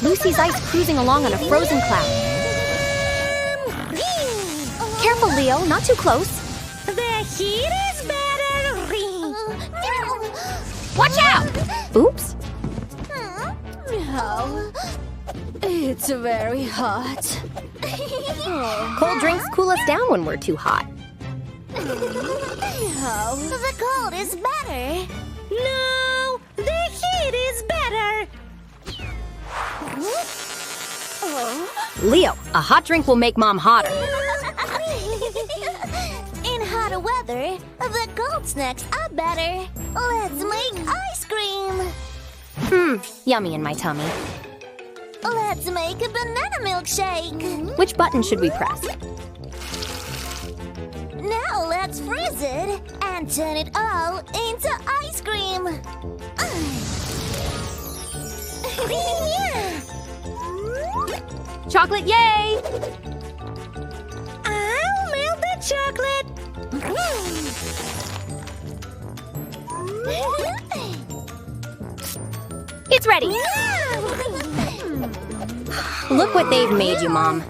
Lucy's ice cruising along on a frozen cloud. Careful, Leo, not too close. The heat is better. Watch out! Oops. No. It's very hot. Cold drinks cool us down when we're too hot. No. The cold is better. No, the heat is better. Leo, a hot drink will make Mom hotter. In hot weather, the cold snacks are better. Let's make ice cream. Yummy in my tummy. Let's make a banana milkshake. Which button should we press? Now let's freeze it and turn it all into ice cream. Chocolate, yay! I'll melt the chocolate. It's ready! Look what they've made you, Mom.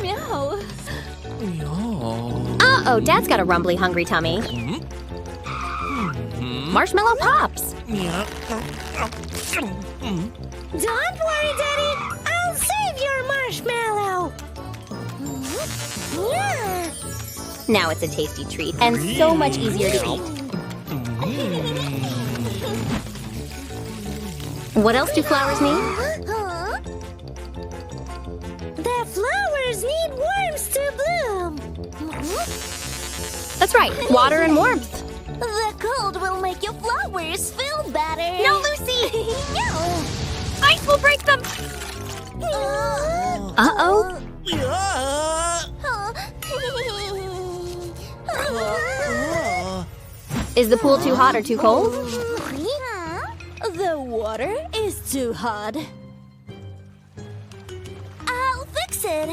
Meow. Uh-oh, Dad's got a rumbly, hungry tummy. Marshmallow Pops! Don't worry, Daddy. I'll save your marshmallow. Now it's a tasty treat and so much easier to eat. What else do flowers need? The flowers need worms to bloom. That's right, water and warmth. The cold will make your flowers feel better. No, Lucy! Ice will break them! Uh-oh. Is the pool too hot or too cold? The water is too hot. I'll fix it.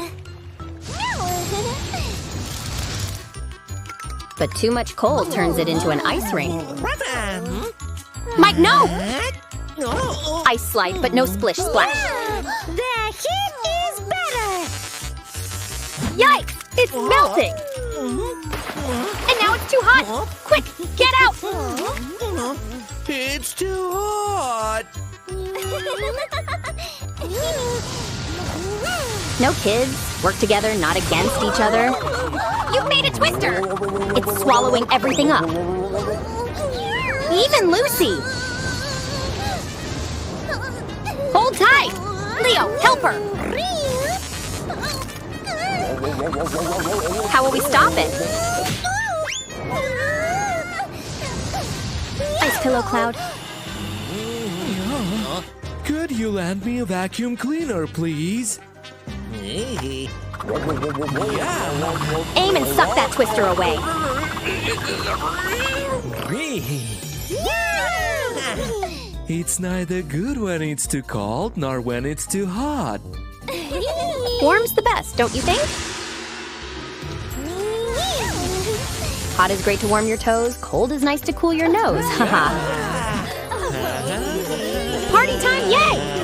But too much cold turns it into an ice rink. Mike, no! Ice slide, but no splish splash. The heat is better. Yikes! It's melting! And now it's too hot! Quick, get out! It's too hot! No kids. Work together, not against each other. You've made a twister! It's swallowing everything up. Even Lucy! Hold tight! Leo, help her! How will we stop it? Ice pillow cloud. Could you lend me a vacuum cleaner, please? Aim and suck that twister away. It's neither good when it's too cold nor when it's too hot. Warm's the best, don't you think? Hot is great to warm your toes. Cold is nice to cool your nose. Haha. Party time, yay!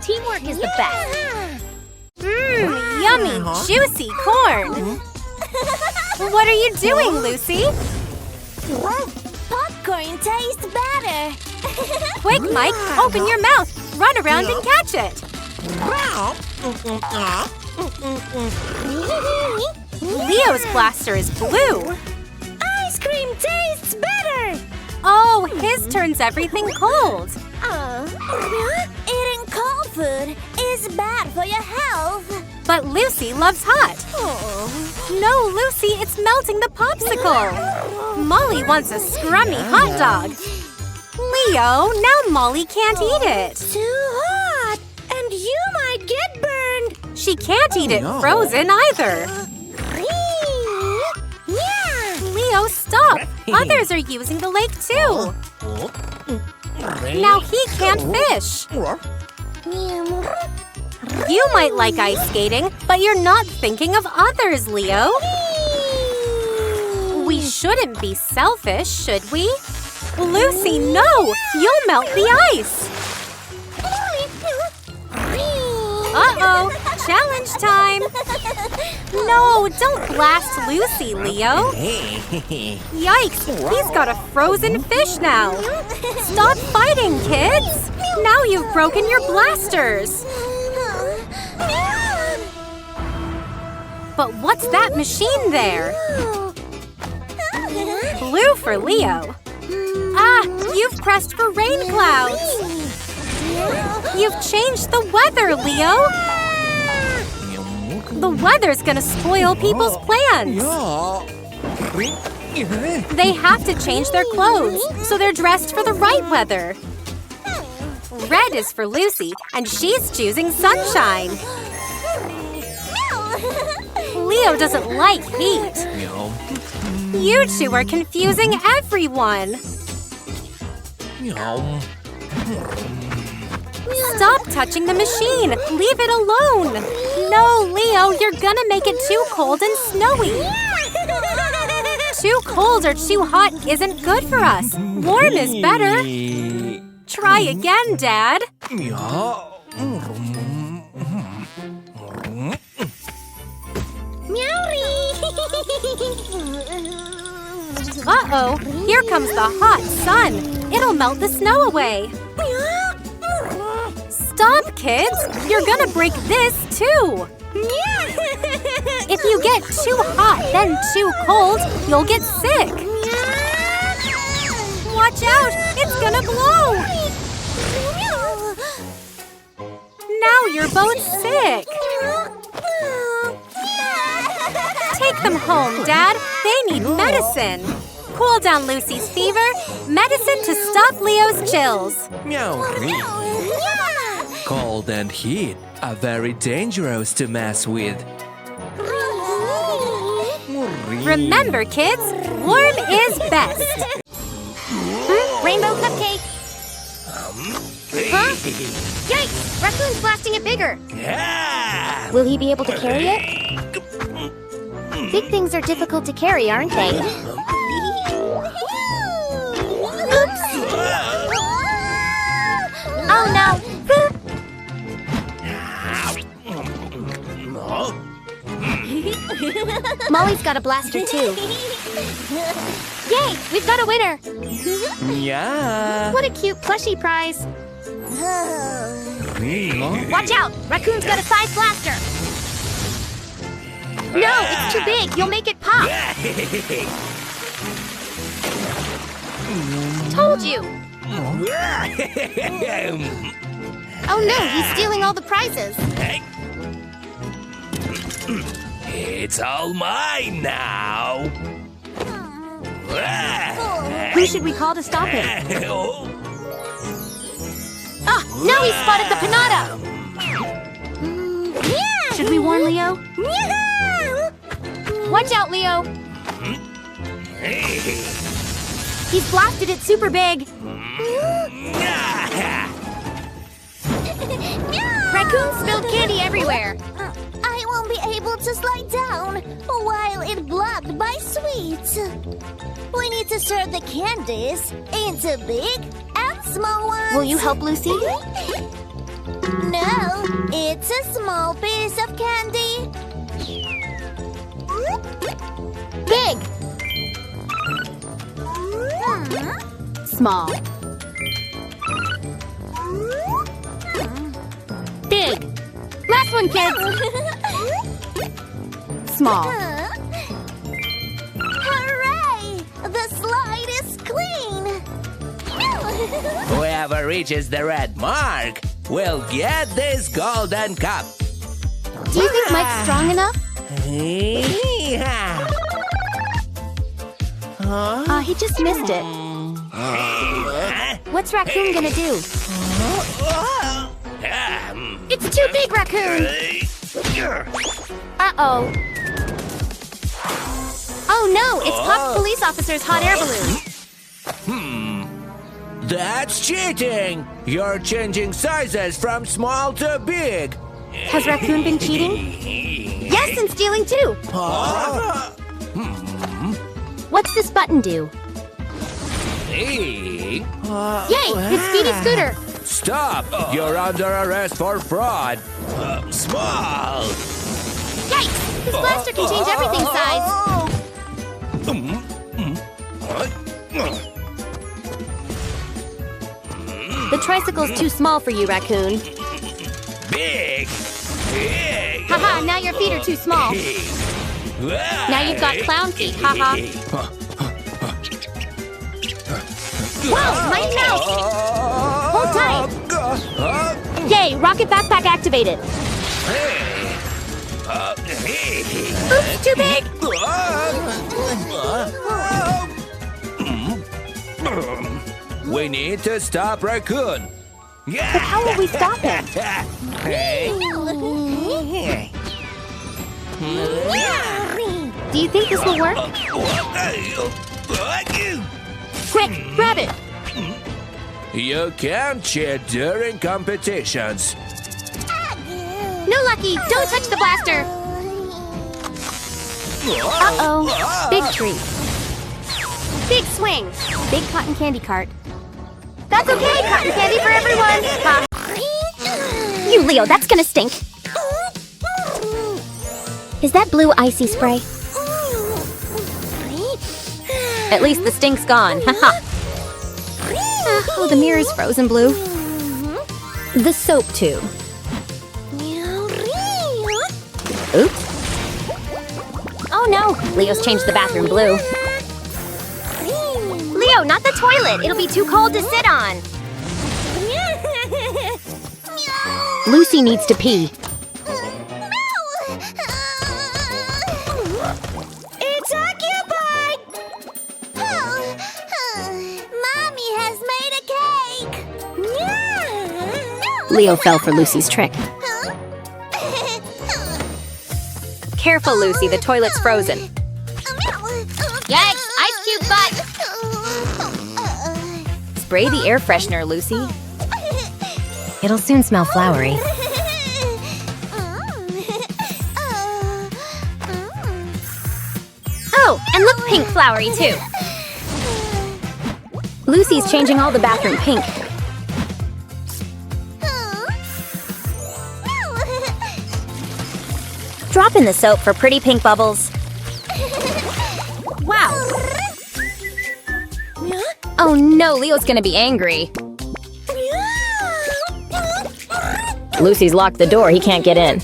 Teamwork is the best. Yummy, juicy corn. What are you doing, Lucy? Popcorn tastes better. Quick, Mike, open your mouth. Run around and catch it. Leo's blaster is blue. Ice cream tastes better. Oh, his turns everything cold. Eating cold food is bad for your health. But Lucy loves hot. No, Lucy, it's melting the popsicle. Molly wants a scrummy hot dog. Leo, now Molly can't eat it. Too hot. And you might get burned. She can't eat it frozen either. Leo, stop. Others are using the lake too. Now he can't fish. You might like ice skating, but you're not thinking of others, Leo. We shouldn't be selfish, should we? Lucy, no! You'll melt the ice. challenge time! No, don't blast Lucy, Leo! Yikes, he's got a frozen fish now! Stop fighting, kids! Now you've broken your blasters! But what's that machine there? Blue for Leo. Ah, you've pressed for rain clouds! You've changed the weather, Leo! The weather's gonna spoil people's plans! They have to change their clothes, so they're dressed for the right weather. Red is for Lucy, and she's choosing sunshine. Leo doesn't like heat. You two are confusing everyone. Stop touching the machine! Leave it alone! No, Leo, you're gonna make it too cold and snowy! Too cold or too hot isn't good for us! Warm is better! Try again, Dad! Uh-oh! Here comes the hot sun! It'll melt the snow away! Stop, kids! You're gonna break this, too! If you get too hot, then too cold, you'll get sick! Watch out! It's gonna blow! Now you're both sick! Take them home, Dad! They need medicine! Cool down Lucy's fever. Medicine to stop Leo's chills. Cold and heat are very dangerous to mess with. Remember, kids, warm is best. Rainbow cupcake! Huh? Yikes! Raccoon's blasting it bigger! Will he be able to carry it? Big things are difficult to carry, aren't they? Oops! Oh no! Molly's got a blaster too. Yay! We've got a winner! Yeah! What a cute plushie prize! Watch out! Raccoon's got a size blaster! No! It's too big! You'll make it pop! Told you! Oh no! He's stealing all the prizes! It's all mine now! Who should we call to stop him? Ah! Now he spotted the pinata! Should we warn Leo? Watch out, Leo! He's blasted it super big! Raccoon spilled candy everywhere! I won't be able to slide down while it's blocked by sweets. We need to serve the candies into big and small ones. Will you help, Lucy? No, it's a small piece of candy. Big! Small. Big! Last one, kids! Small. Hooray! The slide is clean! Whoever reaches the red mark will get this golden cup. Do you think Mike's strong enough? He just missed it. What's Raccoon gonna do? It's too big, Raccoon! Uh-oh. Oh no, it's Pop's police officer's hot air balloon. That's cheating! You're changing sizes from small to big. Has Raccoon been cheating? Yes, and stealing too. What's this button do? Hey. Yay, his speedy scooter. Stop! You're under arrest for fraud. Small. Yikes! This blaster can change everything's size. The tricycle's too small for you, Raccoon. Big. Big. Haha, now your feet are too small. Now you've got clown feet, haha. Whoa, my mouth! Hold tight! Yay, rocket backpack activated. Oops, too big! We need to stop Raccoon. But how will we stop him? Do you think this will work? Quick, grab it! You can't cheat during competitions. No, Lucky, don't touch the blaster! Uh-oh, big tree. Big swing. Big cotton candy cart. That's okay, cotton candy for everyone! Ha. You, Leo, that's gonna stink. Is that blue icy spray? At least the stink's gone, haha. Oh, the mirror's frozen blue. The soap tube. Oops. Oh no, Leo's changed the bathroom blue. Leo, not the toilet. It'll be too cold to sit on. Lucy needs to pee. It's occupied! Mommy has made a cake! Leo fell for Lucy's trick. Careful, Lucy, the toilet's frozen. Yikes, ice cube butt! Spray the air freshener, Lucy. It'll soon smell flowery. Oh, and look pink flowery too. Lucy's changing all the bathroom pink. Drop in the soap for pretty pink bubbles. Wow. Oh no, Leo's gonna be angry. Lucy's locked the door, he can't get in.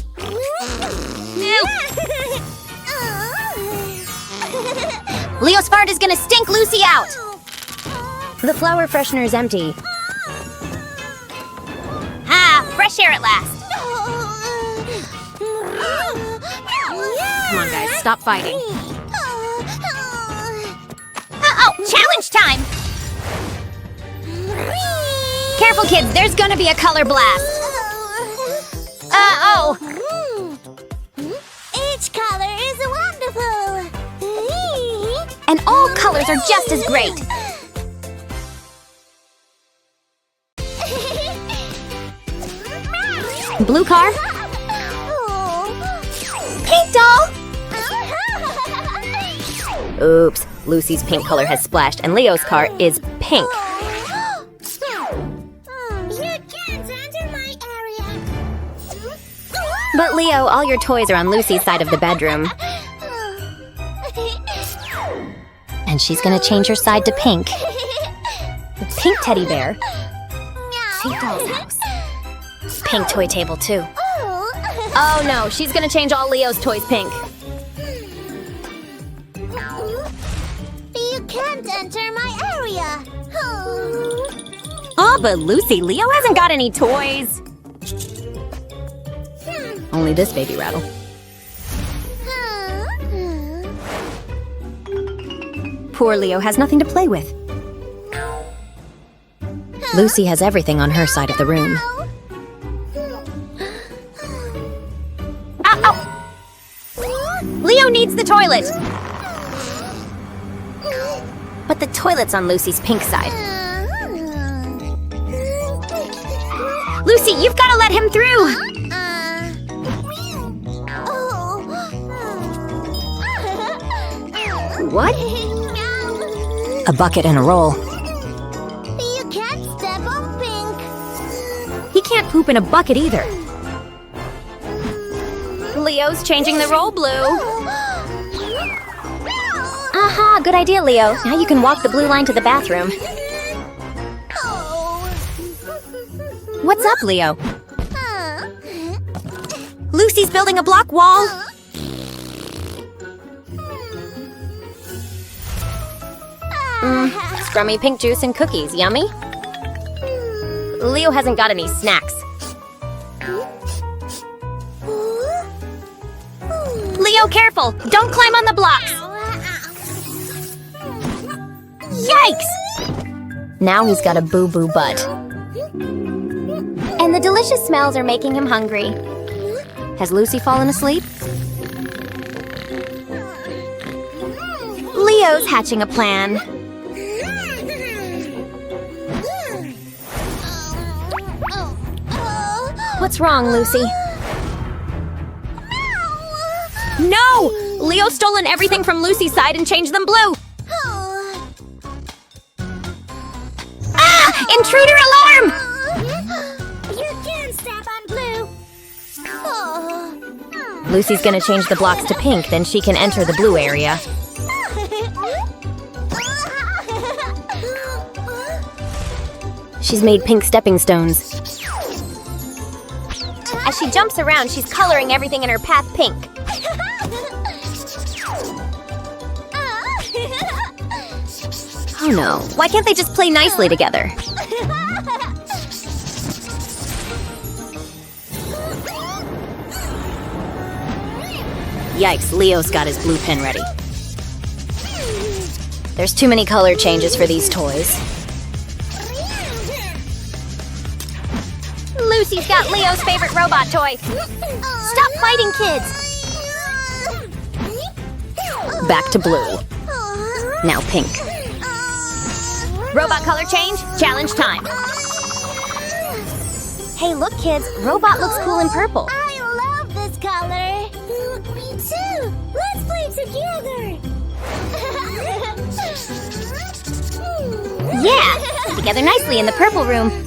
Leo's fart is gonna stink Lucy out! The flower freshener is empty. Ah, fresh air at last. Come on, guys, stop fighting. Uh-oh, challenge time! Careful, kids, there's gonna be a color blast. Uh-oh! Each color is wonderful! And all colors are just as great. Blue car? Pink doll? Oops, Lucy's pink color has splashed and Leo's car is pink. You can't enter my area! But Leo, all your toys are on Lucy's side of the bedroom. And she's gonna change her side to pink. Pink teddy bear. Pink doll's house. Pink toy table too. Oh no, she's gonna change all Leo's toys pink. You can't enter my area! Oh, but Lucy, Leo hasn't got any toys. Only this baby rattle. Poor Leo has nothing to play with. Lucy has everything on her side of the room. Ow! Leo needs the toilet! But the toilet's on Lucy's pink side. Lucy, you've got to let him through! What? A bucket and a roll. You can't step on pink. poop in a bucket either. Leo's changing the role, Blue. Aha, good idea, Leo. Now you can walk the blue line to the bathroom. What's up, Leo? Lucy's building a block wall. Scrummy pink juice and cookies, yummy? Leo hasn't got any snacks. Leo, careful! Don't climb on the blocks! Yikes! Now he's got a boo-boo butt. And the delicious smells are making him hungry. Has Lucy fallen asleep? Leo's hatching a plan. What's wrong, Lucy? No! Leo's stolen everything from Lucy's side and changed them blue. Ah! Intruder alarm! You can't step on Blue. Lucy's gonna change the blocks to pink, then she can enter the blue area. She's made pink stepping stones. As she jumps around, she's coloring everything in her path pink. Oh no, why can't they just play nicely together? Yikes, Leo's got his blue pen ready. There's too many color changes for these toys. Lucy's got Leo's favorite robot toy. Stop fighting, kids! Back to blue. Now pink. Robot color change, challenge time. Hey, look kids, Robot looks cool in purple. I love this color. Me too. Let's play together. Yeah, together nicely in the purple room.